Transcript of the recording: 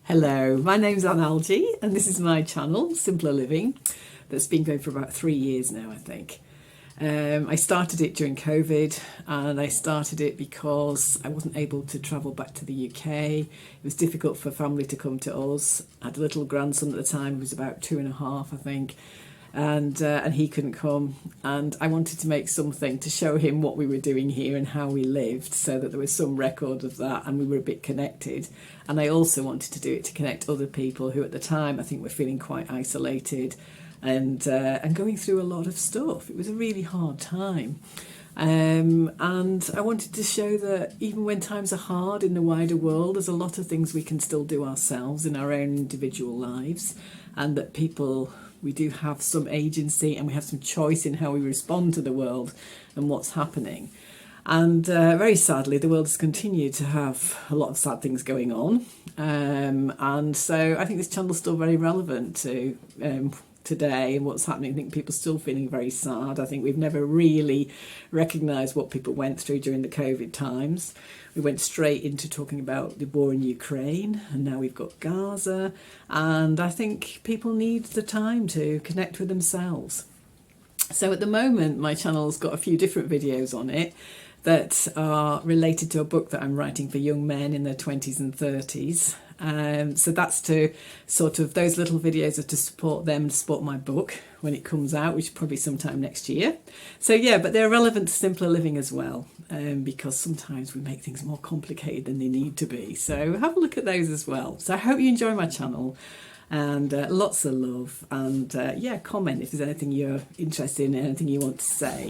Hello, my name's Anne Algie and this is my channel, Simpler Living, that's been going for about 3 years now, I think. I started it during COVID and I started it because I wasn't able to travel back to the UK. It was difficult for family to come to us. I had a little grandson at the time who was about 2.5, I think, and he couldn't come, and I wanted to make something to show him what we were doing here and how we lived, so that there was some record of that and we were a bit connected. And I also wanted to do it to connect other people who at the time I think were feeling quite isolated and going through a lot of stuff. It was a really hard time. And I wanted to show that even when times are hard in the wider world, there's a lot of things we can still do ourselves in our own individual lives, and that we do have some agency and we have some choice in how we respond to the world and what's happening. And very sadly, the world has continued to have a lot of sad things going on. And so I think this channel's still very relevant to today and what's happening. I think people are still feeling very sad. I think we've never really recognised what people went through during the COVID times. We went straight into talking about the war in Ukraine, and now we've got Gaza. And I think people need the time to connect with themselves. So at the moment, my channel's got a few different videos on it that are related to a book that I'm writing for young men in their 20s and 30s. So that's to sort of, those little videos are to support them, to support my book when it comes out, which is probably sometime next year. So yeah, but they're relevant to Simpler Living as well, because sometimes we make things more complicated than they need to be. So have a look at those as well. So I hope you enjoy my channel, and lots of love, and yeah, comment if there's anything you're interested in, anything you want to say.